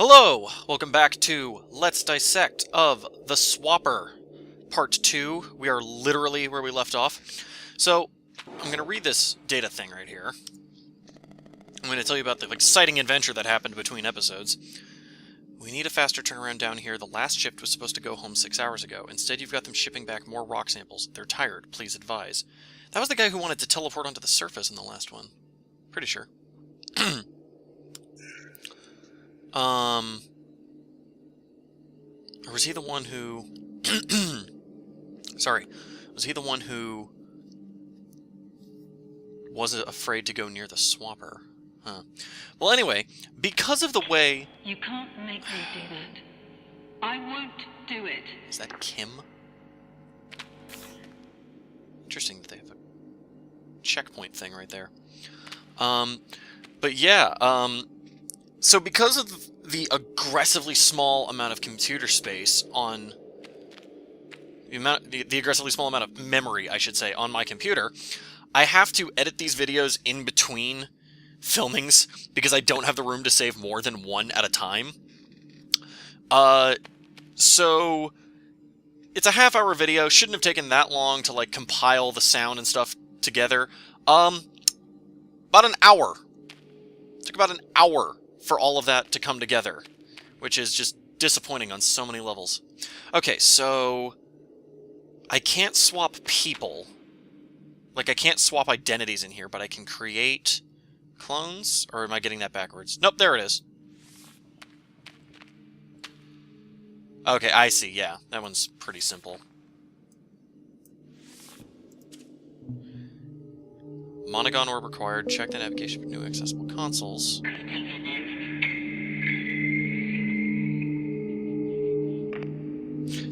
Hello! Welcome back to Let's Dissect of the Swapper, Part 2. We are literally where we left off. So, I'm going to read this data thing right here. I'm going to tell you about the exciting adventure that happened between episodes. We need a faster turnaround down here. The last shift was supposed to go home 6 hours ago. Instead, you've got them shipping back more rock samples. They're tired. Please advise. That was the guy who wanted to teleport onto the surface in the last one. Pretty sure. Or was he the one who... Sorry. Was he the one who... wasn't afraid to go near the swapper? Huh. Well, anyway, because of the way... You can't make me do that. I won't do it. Is that Kim? Interesting that they have a checkpoint thing right there. But yeah, so because of the aggressively small amount of computer space on... The aggressively small amount of memory, I should say, on my computer, I have to edit these videos in between filmings because I don't have the room to save more than one at a time. So it's a half-hour video. Shouldn't have taken that long to, like, compile the sound and stuff together. About an hour. It took about an hour for all of that to come together, which is just disappointing on so many levels. Okay, so I can't swap people. Like, I can't swap identities in here, but I can create clones? Or am I getting that backwards? Nope, there it is. Okay, I see, yeah. That one's pretty simple. Monogon orb required. Check the navigation for new accessible consoles.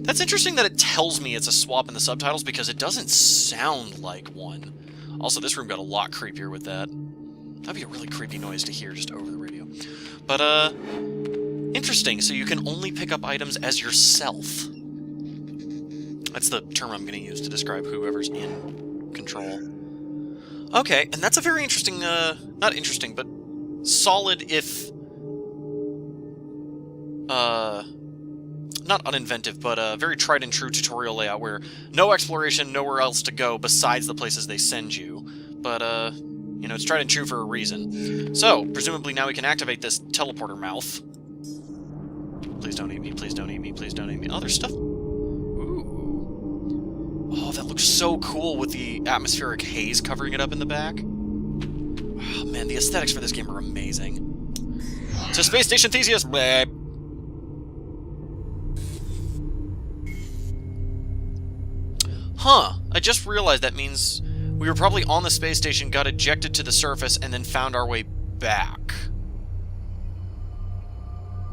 That's interesting that it tells me it's a swap in the subtitles because it doesn't sound like one. Also, this room got a lot creepier with that. That'd be a really creepy noise to hear just over the radio. But, interesting. So you can only pick up items as yourself. That's the term I'm going to use to describe whoever's in control. Okay, and that's a very interesting, not interesting, but solid if, not uninventive, but very tried-and-true tutorial layout where no exploration, nowhere else to go besides the places they send you. But, you know, it's tried and true for a reason. So, presumably now we can activate this teleporter mouth. Please don't eat me, please don't eat me, please don't eat me. Oh, there's stuff... Ooh. Oh, that looks so cool with the atmospheric haze covering it up in the back. Oh, man, the aesthetics for this game are amazing. So, Space Station Theseus... Bleh. Huh, I just realized that means we were probably on the space station, got ejected to the surface, and then found our way back.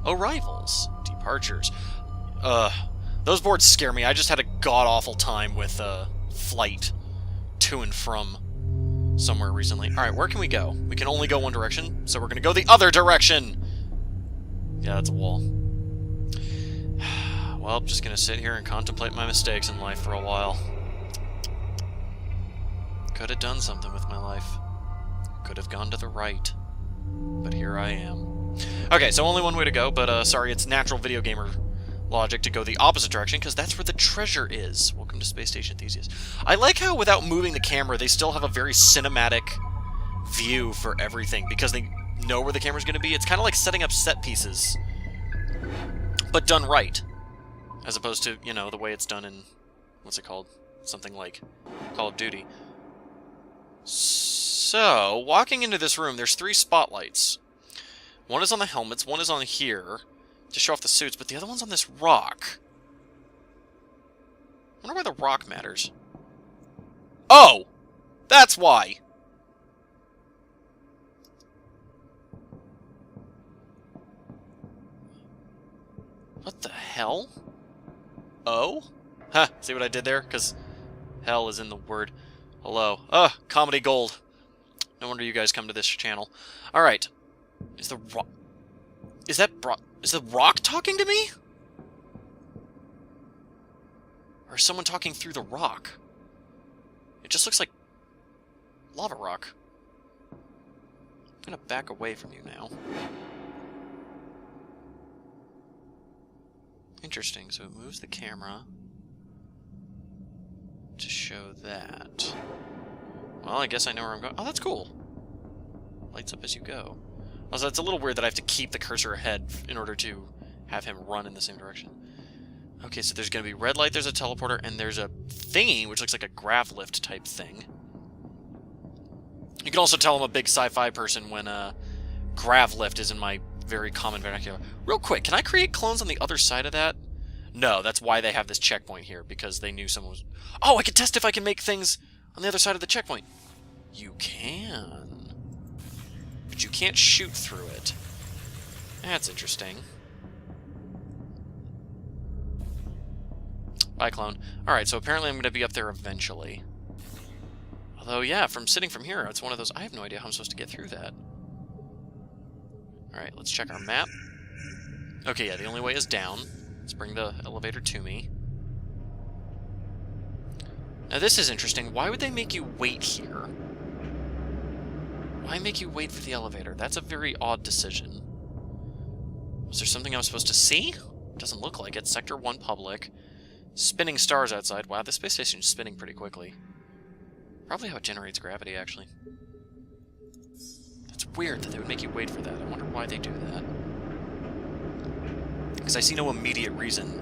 Arrivals. Departures. Those boards scare me. I just had a god-awful time with, flight to and from somewhere recently. Alright, where can we go? We can only go one direction, so we're gonna go the other direction! Yeah, that's a wall. Well, I'm just gonna sit here and contemplate my mistakes in life for a while. Could have done something with my life. Could have gone to the right. But here I am. Okay, so only one way to go, but sorry, it's natural video gamer logic to go the opposite direction, because that's where the treasure is. Welcome to Space Station Theseus. I like how, without moving the camera, they still have a very cinematic view for everything, because they know where the camera's going to be. It's kind of like setting up set pieces, but done right. As opposed to, you know, the way it's done in, what's it called? Something like Call of Duty. So, walking into this room, there's 3 spotlights. One is on the helmets, one is on here, to show off the suits, but the other one's on this rock. I wonder why the rock matters. Oh! That's why! What the hell? Oh? Huh, see what I did there? Because hell is in the word hello. Ugh, comedy gold. No wonder you guys come to this channel. Alright. Is the rock... Is the rock talking to me? Or is someone talking through the rock? It just looks like lava rock. I'm gonna back away from you now. Interesting. So it moves the camera to show that. Well, I guess I know where I'm going. Oh, that's cool. Lights up as you go. Also, it's a little weird that I have to keep the cursor ahead in order to have him run in the same direction. Okay, so there's going to be red light, there's a teleporter, and there's a thingy, which looks like a grav lift type thing. You can also tell I'm a big sci-fi person when grav lift is in my very common vernacular. Real quick, can I create clones on the other side of that? No, that's why they have this checkpoint here, because they knew someone was... Oh, I can test if I can make things on the other side of the checkpoint. You can. But you can't shoot through it. That's interesting. Bye, clone. Alright, so apparently I'm going to be up there eventually. Although, yeah, from sitting from here, it's one of those... I have no idea how I'm supposed to get through that. Alright, let's check our map. Okay, yeah, the only way is down. Let's bring the elevator to me. Now this is interesting. Why would they make you wait here? Why make you wait for the elevator? That's a very odd decision. Was there something I was supposed to see? Doesn't look like it. Sector 1 public. Spinning stars outside. Wow, the space station is spinning pretty quickly. Probably how it generates gravity, actually. That's weird that they would make you wait for that. I wonder why they do that. Because I see no immediate reason.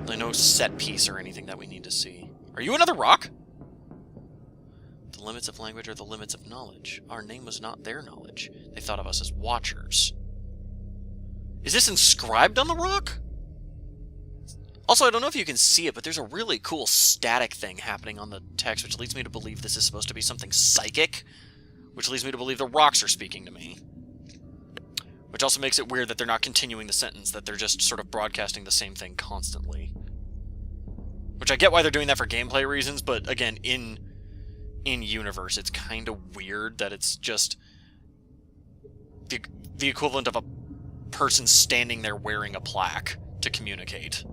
Like, no set piece or anything that we need to see. Are you another rock? The limits of language are the limits of knowledge. Our name was not their knowledge. They thought of us as watchers. Is this inscribed on the rock? Also, I don't know if you can see it, but there's a really cool static thing happening on the text, which leads me to believe this is supposed to be something psychic, which leads me to believe the rocks are speaking to me. Which also makes it weird that they're not continuing the sentence, that they're just sort of broadcasting the same thing constantly. Which I get why they're doing that for gameplay reasons, but again, in-universe, it's kind of weird that it's just the equivalent of a person standing there wearing a plaque to communicate.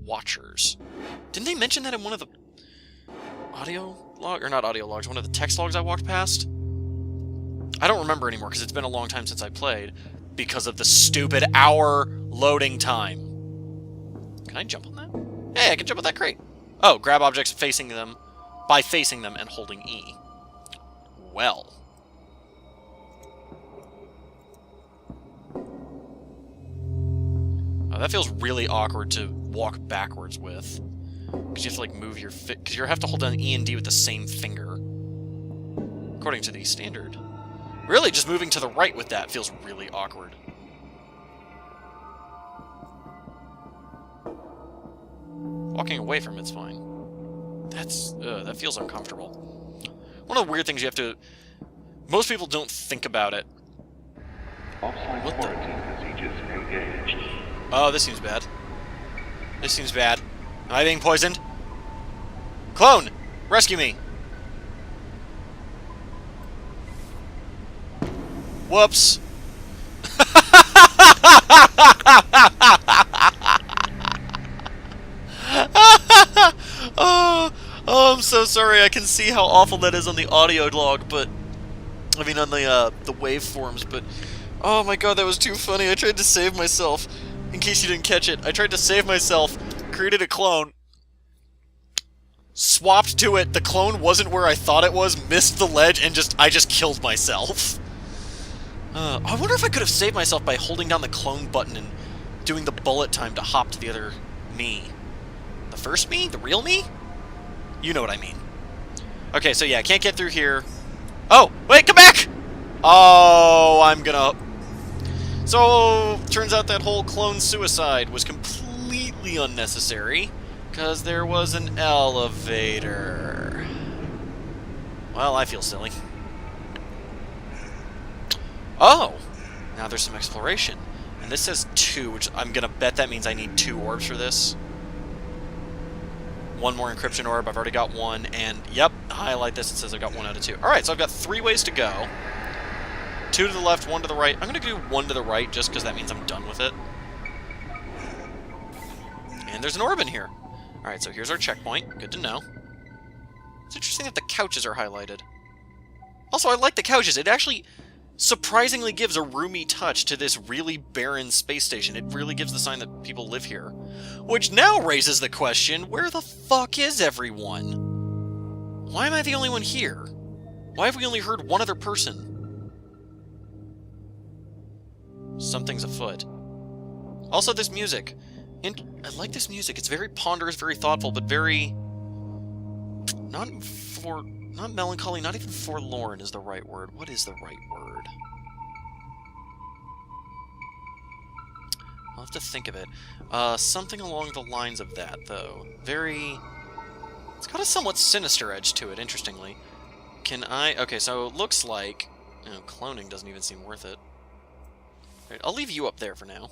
Watchers. Didn't they mention that in one of the audio log, or not audio logs, one of the text logs I walked past? I don't remember anymore because it's been a long time since I played because of the stupid hour loading time. Can I jump on that? Hey, I can jump on that crate. Oh, grab objects facing them by facing them and holding E. Well. Oh, that feels really awkward to walk backwards with. Because you have to, like, move your... Because you have to hold down E and D with the same finger. According to the standard. Really, just moving to the right with that feels really awkward. Walking away from it's fine. That feels uncomfortable. One of the weird things you have to... Most people don't think about it. Offsite quarantine procedures engaged. Oh, this seems bad. This seems bad. Am I being poisoned? Clone! Rescue me! Whoops! Oh, I'm so sorry. I can see how awful that is on the audio log, but... I mean, on the waveforms, but... Oh my god, that was too funny. I tried to save myself. In case you didn't catch it, I tried to save myself, created a clone, swapped to it, the clone wasn't where I thought it was, missed the ledge, and I just killed myself. I wonder if I could have saved myself by holding down the clone button and doing the bullet time to hop to the other me. The first me? The real me? You know what I mean. Okay, so yeah, can't get through here. Oh, wait, come back! Oh, I'm gonna... So, turns out that whole clone suicide was completely unnecessary, because there was an elevator. Well, I feel silly. Oh! Now there's some exploration. And this says 2, which I'm gonna bet that means I need 2 orbs for this. One more encryption orb, I've already got 1, and yep, highlight this, it says I've got 1 out of 2. Alright, so I've got 3 ways to go. 2 to the left, 1 to the right. I'm going to do 1 to the right just because that means I'm done with it. And there's an orb in here. Alright, so here's our checkpoint. Good to know. It's interesting that the couches are highlighted. Also, I like the couches. It actually surprisingly gives a roomy touch to this really barren space station. It really gives the sign that people live here. Which now raises the question, where the fuck is everyone? Why am I the only one here? Why have we only heard one other person? Something's afoot. Also, this music. I like this music. It's very ponderous, very thoughtful, but very... Not melancholy, not even forlorn is the right word. What is the right word? I'll have to think of it. Something along the lines of that, though. Very... It's got a somewhat sinister edge to it, interestingly. Can I... Okay, so it looks like... You know, cloning doesn't even seem worth it. Right, I'll leave you up there for now.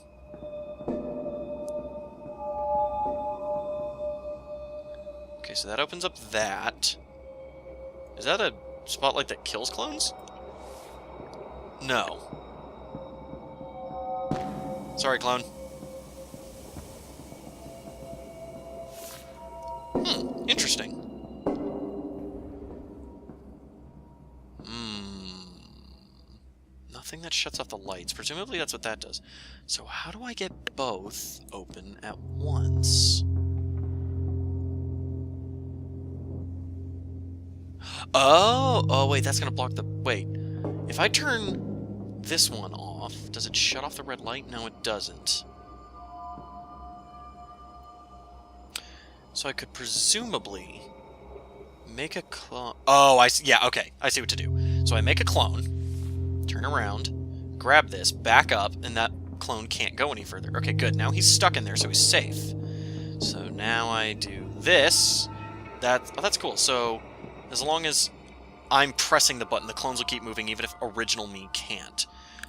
Okay, so that opens up that. Is that a spotlight that kills clones? No. Sorry, clone. Interesting. Nothing that shuts off the lights. Presumably that's what that does. So how do I get both open at once? Oh, wait, that's gonna block the... Wait. If I turn this one off, does it shut off the red light? No, it doesn't. So I could presumably make a clone... Oh, I see. Yeah, okay. I see what to do. So I make a clone, turn around, grab this, back up, and that clone can't go any further. Okay, good. Now he's stuck in there, so he's safe. So now I do this. Oh, that's cool. So as long as I'm pressing the button, the clones will keep moving, even if original me can't.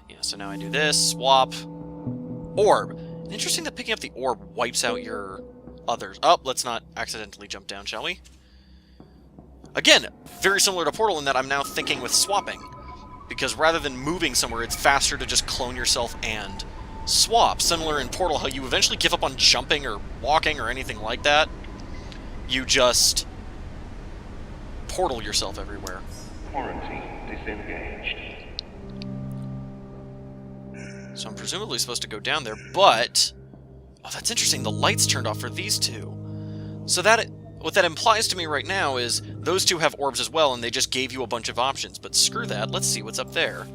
Yeah, so now I do this, swap, orb. Interesting that picking up the orb wipes out your others. Oh, let's not accidentally jump down, shall we? Again, very similar to Portal in that I'm now thinking with swapping. Because rather than moving somewhere, it's faster to just clone yourself and swap. Similar in Portal, how you eventually give up on jumping or walking or anything like that. You just portal yourself everywhere. Quarantine disengaged. So I'm presumably supposed to go down there, but... Oh, that's interesting. The lights turned off for these two. So what that implies to me right now is those two have orbs as well, and they just gave you a bunch of options. But screw that. Let's see what's up there.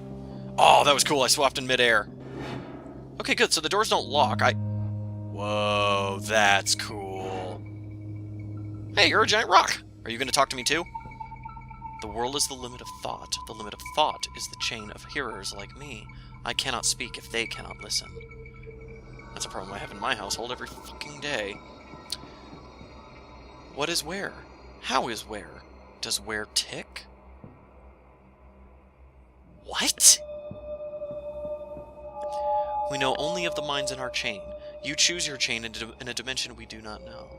Oh, that was cool. I swapped in midair. Okay, good. So the doors don't lock. Whoa, that's cool. Hey, you're a giant rock. Are you going to talk to me too? The world is the limit of thought. The limit of thought is the chain of hearers like me. I cannot speak if they cannot listen. That's a problem I have in my household every fucking day. What is where? How is where? Does where tick? What? We know only of the minds in our chain. You choose your chain in a dimension we do not know.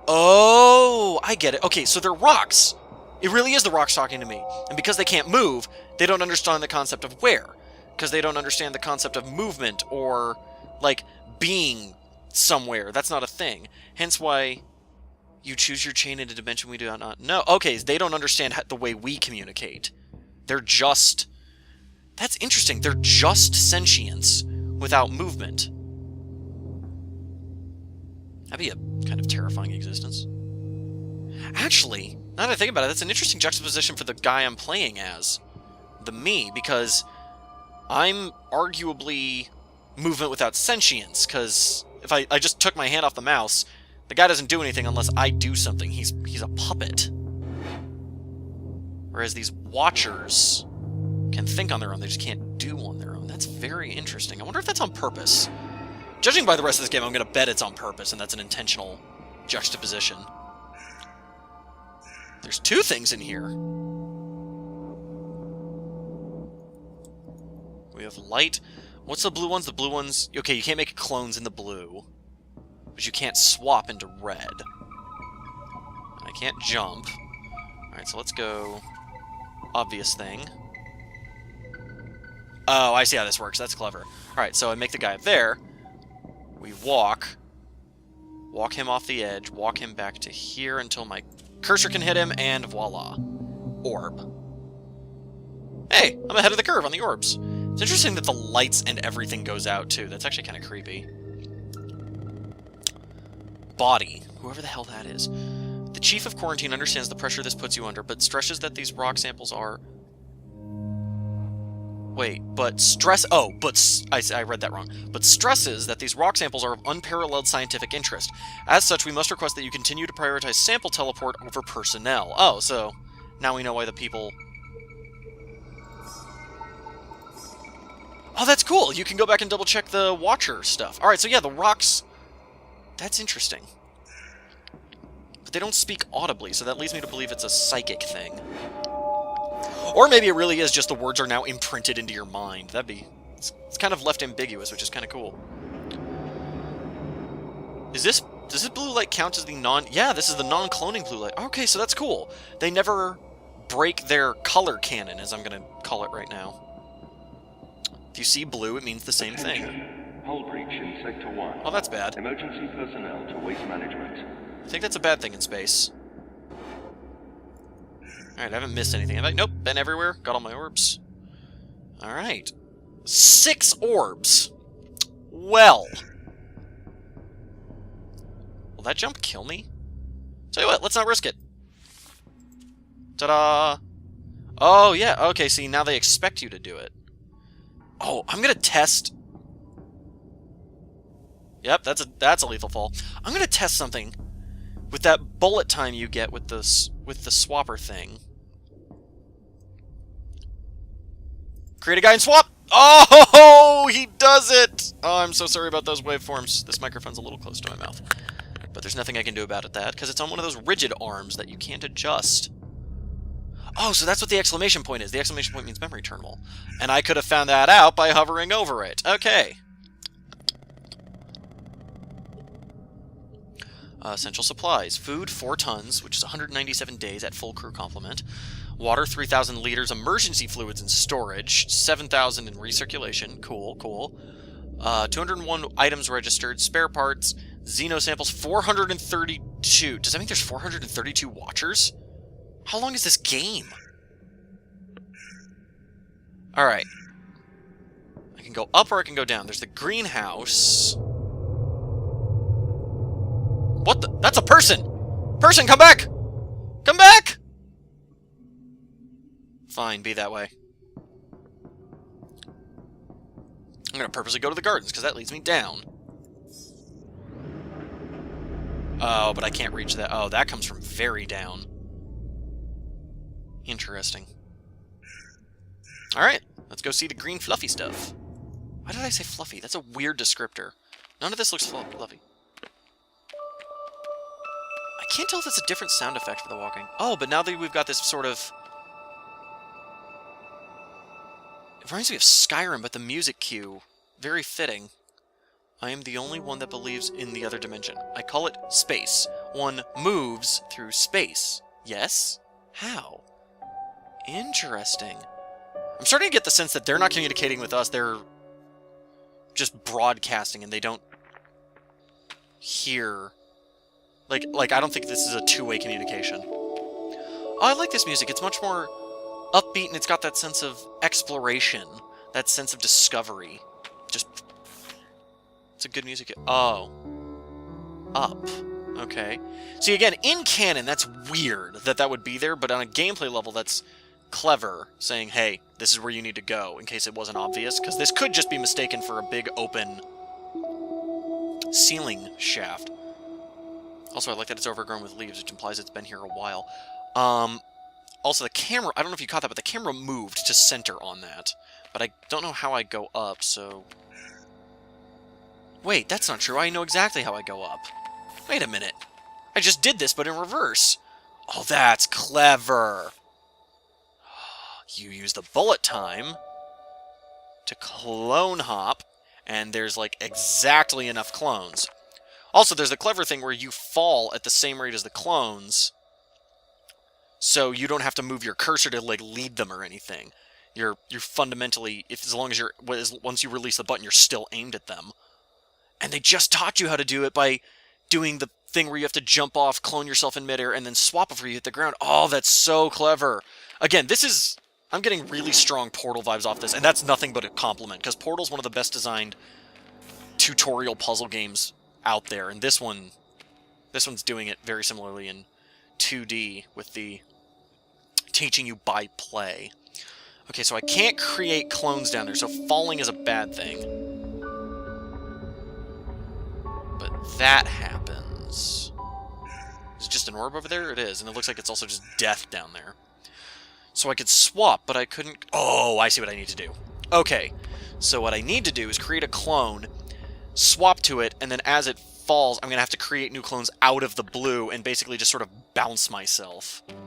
Oh, I get it. Okay, so they're rocks. It really is the rocks talking to me. And because they can't move, they don't understand the concept of where. Because they don't understand the concept of movement or, like, being somewhere. That's not a thing. Hence why you choose your chain in a dimension we do not know. Okay, they don't understand the way we communicate. They're just... That's interesting. They're just sentience without movement. That'd be a kind of terrifying existence. Actually, now that I think about it, that's an interesting juxtaposition for the guy I'm playing as. The me, because I'm arguably movement without sentience, because if I just took my hand off the mouse, the guy doesn't do anything unless I do something. He's a puppet. Whereas these watchers can think on their own, they just can't do on their own. That's very interesting. I wonder if that's on purpose. Judging by the rest of this game, I'm going to bet it's on purpose, and that's an intentional juxtaposition. There's two things in here. We have light. What's the blue ones? The blue ones... Okay, you can't make clones in the blue. But you can't swap into red. And I can't jump. Alright, so let's go... Obvious thing. Oh, I see how this works. That's clever. Alright, so I make the guy up there. We walk him off the edge, walk him back to here until my cursor can hit him, and voila. Orb. Hey, I'm ahead of the curve on the orbs. It's interesting that the lights and everything goes out, too. That's actually kind of creepy. Body. Whoever the hell that is. The chief of quarantine understands the pressure this puts you under, but stresses that these rock samples are... Wait, but stress... Oh, but... I read that wrong. But stresses that these rock samples are of unparalleled scientific interest. As such, we must request that you continue to prioritize sample teleport over personnel. Oh, so... Now we know why the people... Oh, that's cool! You can go back and double-check the Watcher stuff. Alright, so yeah, the rocks... That's interesting. But they don't speak audibly, so that leads me to believe it's a psychic thing. Or maybe it really is just the words are now imprinted into your mind. That'd be... It's kind of left ambiguous, which is kind of cool. Is this... Does this blue light count as the non... Yeah, this is the non-cloning blue light. Okay, so that's cool. They never break their color canon, as I'm going to call it right now. If you see blue, it means the same thing. Hull breach in Sector 1. Oh, that's bad. Emergency personnel to waste management. I think that's a bad thing in space. Alright, I haven't missed anything, have I? Nope, been everywhere. Got all my orbs. Alright. 6 orbs. Well. Will that jump kill me? Tell you what, let's not risk it. Ta-da! Oh, yeah, okay, see, now they expect you to do it. Oh, I'm gonna test... Yep, that's a lethal fall. I'm gonna test something with that bullet time you get with the swapper thing. Create a guy and swap! Oh, he does it! Oh, I'm so sorry about those waveforms. This microphone's a little close to my mouth. But there's nothing I can do about it, because it's on one of those rigid arms that you can't adjust. Oh, so that's what the exclamation point is. The exclamation point means memory terminal. And I could have found that out by hovering over it. Okay. Essential supplies. Food, 4 tons, which is 197 days at full crew complement. Water, 3,000 liters. Emergency fluids and storage. 7,000 in recirculation. Cool, cool. 201 items registered. Spare parts. Xeno samples, 432. Does that mean there's 432 Watchers? How long is this game? Alright. I can go up or I can go down. There's the greenhouse. What the? That's a person! Person, come back! Come back! Fine, be that way. I'm gonna purposely go to the gardens, because that leads me down. Oh, but I can't reach that. Oh, that comes from very down. Interesting. Alright, let's go see the green fluffy stuff. Why did I say fluffy? That's a weird descriptor. None of this looks fluffy. I can't tell if it's a different sound effect for the walking. Oh, but now that we've got this sort of... It reminds me of Skyrim, but the music cue. Very fitting. I am the only one that believes in the other dimension. I call it space. One moves through space. Yes? How? Interesting. I'm starting to get the sense that they're not communicating with us, they're just broadcasting and they don't hear. Like I don't think this is a two-way communication. Oh, I like this music. It's much more upbeat and it's got that sense of exploration, that sense of discovery. Just... It's a good music. Oh. Up. Okay. See, again, in canon, that's weird that that would be there, but on a gameplay level, that's clever, saying, hey, this is where you need to go, in case it wasn't obvious, because this could just be mistaken for a big open ceiling shaft. Also, I like that it's overgrown with leaves, which implies it's been here a while. Also, the camera, I don't know if you caught that, but the camera moved to center on that. But I don't know how I go up, so... Wait, that's not true. I know exactly how I go up. Wait a minute. I just did this, but in reverse. Oh, that's clever. You use the bullet time to clone hop, and there's, like, exactly enough clones. Also, there's the clever thing where you fall at the same rate as the clones, so you don't have to move your cursor to, like, lead them or anything. You're fundamentally, as long as you're, once you release the button, you're still aimed at them. And they just taught you how to do it by doing the thing where you have to jump off, clone yourself in midair, and then swap before you hit the ground. Oh, that's so clever. Again, this is... I'm getting really strong Portal vibes off this, and that's nothing but a compliment, because Portal's one of the best designed tutorial puzzle games out there, and this one's doing it very similarly in 2D with the teaching you by play. Okay, so I can't create clones down there, so falling is a bad thing. But that happens. Is it just an orb over there? It is, and it looks like it's also just death down there. So I could swap, but I couldn't... Oh, I see what I need to do. Okay, so what I need to do is create a clone, swap to it, and then as it falls, I'm going to have to create new clones out of the blue and basically just sort of bounce myself. And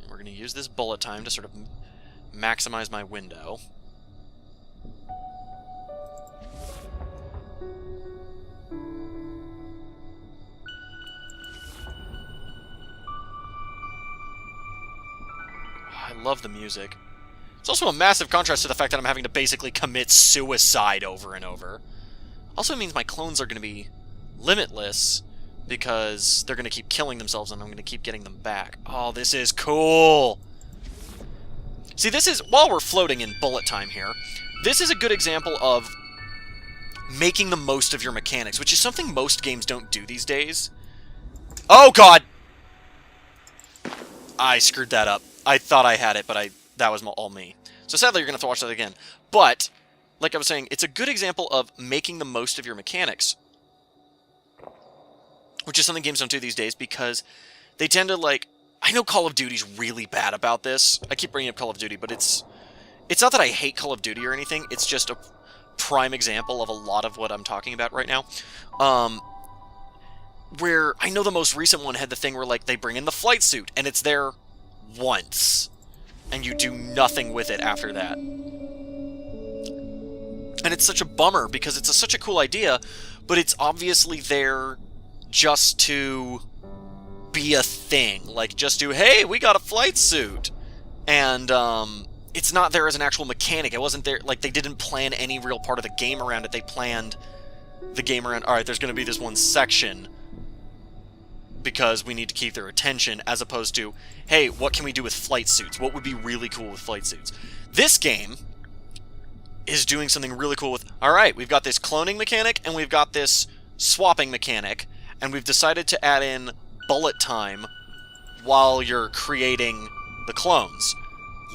we're going to use this bullet time to sort of maximize my window. I love the music. It's also a massive contrast to the fact that I'm having to basically commit suicide over and over. Also means my clones are going to be limitless, because they're going to keep killing themselves and I'm going to keep getting them back. Oh, this is cool! See, this is, while we're floating in bullet time here, this is a good example of making the most of your mechanics, which is something most games don't do these days. Oh, God! I screwed that up. I thought I had it, but that was all me. So sadly, you're going to have to watch that again. But, like I was saying, it's a good example of making the most of your mechanics, which is something games don't do these days, because they tend to, like... I know Call of Duty's really bad about this. I keep bringing up Call of Duty, but it's not that I hate Call of Duty or anything. It's just a prime example of a lot of what I'm talking about right now. Where I know the most recent one had the thing where, like, they bring in the flight suit, and it's there once, and you do nothing with it after that. And it's such a bummer, because it's such a cool idea, but it's obviously there just to be a thing. Like, just to, hey, we got a flight suit! And, it's not there as an actual mechanic. It wasn't there, like, they didn't plan any real part of the game around it. They planned the game around, alright, there's going to be this one section because we need to keep their attention, as opposed to, hey, what can we do with flight suits? What would be really cool with flight suits? This game is doing something really cool with, alright, we've got this cloning mechanic, and we've got this swapping mechanic, and we've decided to add in bullet time while you're creating the clones.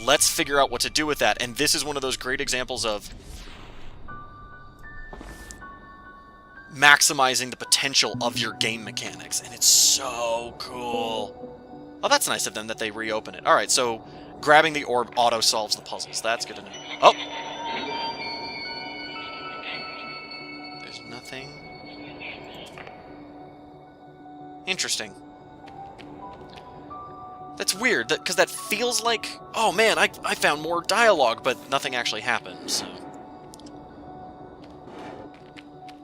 Let's figure out what to do with that, and this is one of those great examples of maximizing the potential of your game mechanics, and it's so cool. Oh, that's nice of them that they reopen it. Alright, so grabbing the orb auto-solves the puzzles. That's good to know. Oh! There's nothing. Interesting. That's weird, because that feels like, oh man, I found more dialogue, but nothing actually happened, so...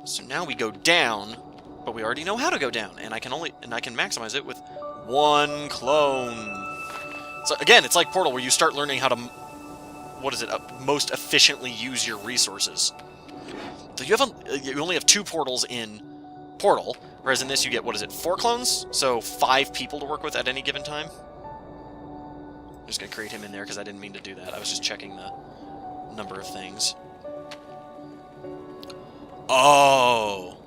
So now we go down, but we already know how to go down, and I can maximize it with one clone. So again, it's like Portal, where you start learning how to, most efficiently use your resources. So you only have 2 portals in Portal, whereas in this you get, 4 clones? So 5 people to work with at any given time. I'm just gonna create him in there because I didn't mean to do that. I was just checking the number of things. Oh,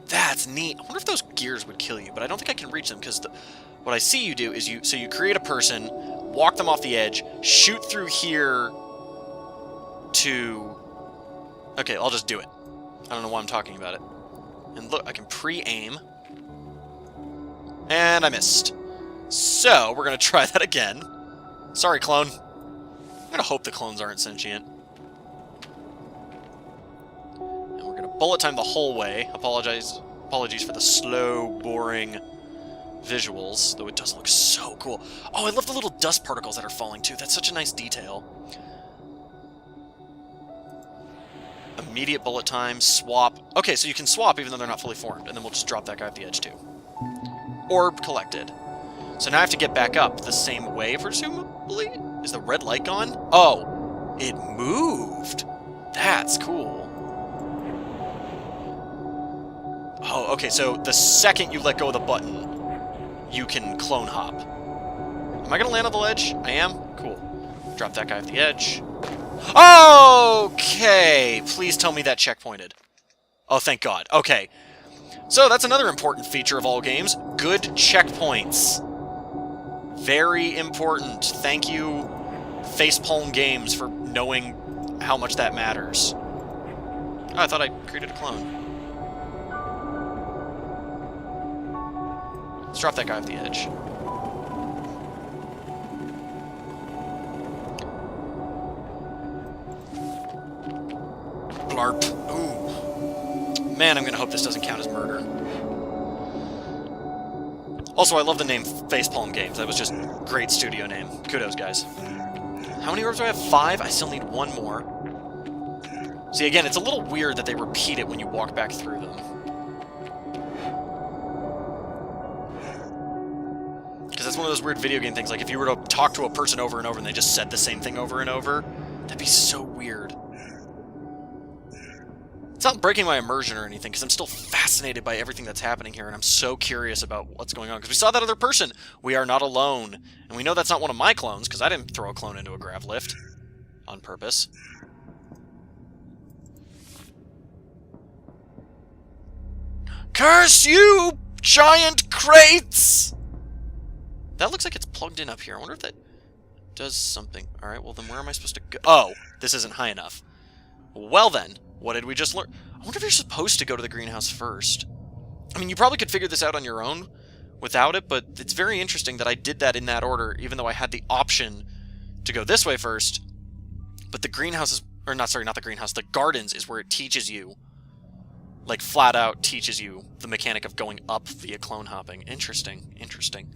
that's neat. I wonder if those gears would kill you, but I don't think I can reach them, because what I see you do is you create a person, walk them off the edge, shoot through here to... Okay, I'll just do it. I don't know why I'm talking about it. And look, I can pre-aim. And I missed. So, we're going to try that again. Sorry, clone. I'm going to hope the clones aren't sentient. Bullet time the whole way. Apologies for the slow, boring visuals, though it does look so cool. Oh, I love the little dust particles that are falling, too. That's such a nice detail. Immediate bullet time, swap. Okay, so you can swap even though they're not fully formed, and then we'll just drop that guy off the edge, too. Orb collected. So now I have to get back up the same way, presumably? Is the red light gone? Oh, it moved. That's cool. Oh, okay, so the second you let go of the button, you can clone hop. I'm Am I gonna land on the ledge? I am? Cool. Drop that guy off the edge. Okay! Please tell me that checkpointed. Oh, thank God. Okay. So, that's another important feature of all games. Good checkpoints. Very important. Thank you, Facepalm Games, for knowing how much that matters. Oh, I thought I created a clone. Let's drop that guy off the edge. Blarp. Ooh. Man, I'm gonna hope this doesn't count as murder. Also, I love the name Facepalm Games. That was just a great studio name. Kudos, guys. How many orbs do I have? 5? I still need 1 more. See, again, it's a little weird that they repeat it when you walk back through them. Because that's one of those weird video game things. Like, if you were to talk to a person over and over and they just said the same thing over and over, that'd be so weird. It's not breaking my immersion or anything, because I'm still fascinated by everything that's happening here, and I'm so curious about what's going on. Because we saw that other person. We are not alone. And we know that's not one of my clones, because I didn't throw a clone into a grav lift. On purpose. Curse you, giant crates! That looks like it's plugged in up here. I wonder if that does something. Alright, well then where am I supposed to go? Oh, this isn't high enough. Well then. What did we just learn? I wonder if you're supposed to go to the greenhouse first. I mean, you probably could figure this out on your own without it, but it's very interesting that I did that in that order, even though I had the option to go this way first. But the greenhouse is... Or, not the greenhouse. The gardens is where it teaches you. Like, flat out teaches you the mechanic of going up via clone hopping. Interesting. Interesting.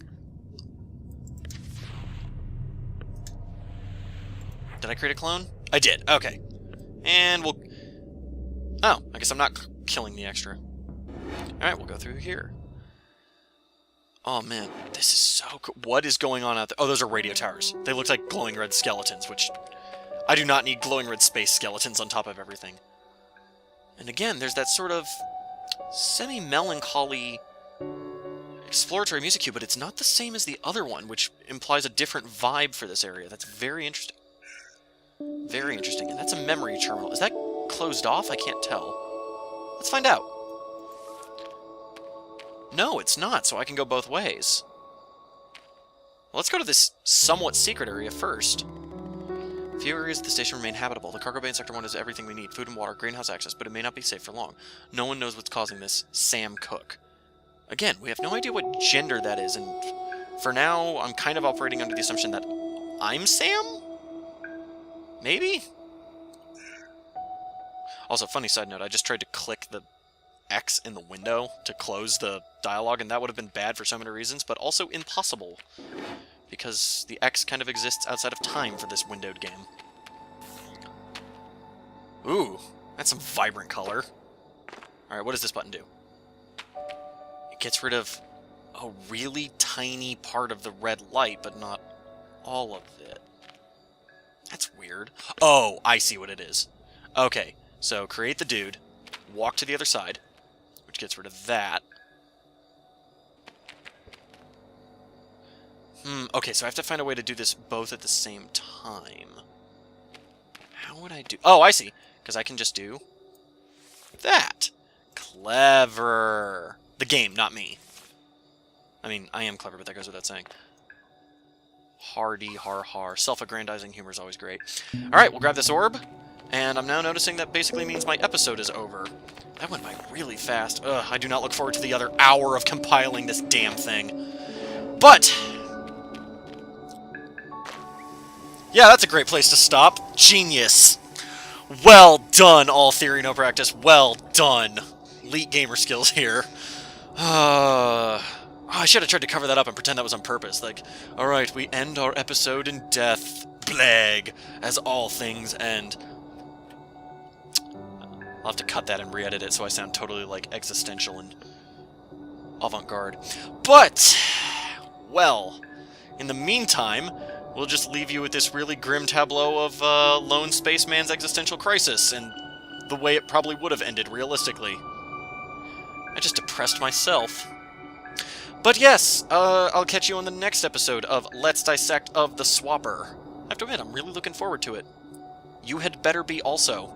Did I create a clone? I did. Okay. And we'll... Oh, I guess I'm not killing the extra. Alright, we'll go through here. Oh man, this is so cool. What is going on out there? Oh, those are radio towers. They look like glowing red skeletons, which... I do not need glowing red space skeletons on top of everything. And again, there's that sort of semi-melancholy exploratory music cue, but it's not the same as the other one, which implies a different vibe for this area. That's very interesting. Very interesting. And that's a memory terminal. Is that closed off? I can't tell. Let's find out. No, it's not, so I can go both ways. Well, let's go to this somewhat secret area first. Few areas of the station remain habitable. The cargo bay in Sector 1 has everything we need. Food and water, greenhouse access, but it may not be safe for long. No one knows what's causing this. Sam Cook. Again, we have no idea what gender that is, and for now, I'm kind of operating under the assumption that I'm Sam? Maybe? Also, funny side note, I just tried to click the X in the window to close the dialogue, and that would have been bad for so many reasons, but also impossible. Because the X kind of exists outside of time for this windowed game. Ooh, that's some vibrant color. Alright, what does this button do? It gets rid of a really tiny part of the red light, but not all of it. That's weird. Oh, I see what it is. Okay, so create the dude, walk to the other side, which gets rid of that. Okay, so I have to find a way to do this both at the same time. How would I do... Oh, I see. Because I can just do... that. Clever. The game, not me. I mean, I am clever, but that goes without saying. Hardy, har. Self-aggrandizing humor is always great. Alright, we'll grab this orb. And I'm now noticing that basically means my episode is over. That went by really fast. Ugh, I do not look forward to the other hour of compiling this damn thing. But... yeah, that's a great place to stop. Genius. Well done, all theory, no practice. Well done. Elite gamer skills here. I should have tried to cover that up and pretend that was on purpose. Like, alright, we end our episode in death. Blag. As all things end. I'll have to cut that and re-edit it so I sound totally, like, existential and avant-garde. But, well, in the meantime... we'll just leave you with this really grim tableau of lone spaceman's existential crisis, and the way it probably would have ended, realistically. I just depressed myself. But yes, I'll catch you on the next episode of Let's Dissect of the Swapper. I have to admit, I'm really looking forward to it. You had better be also.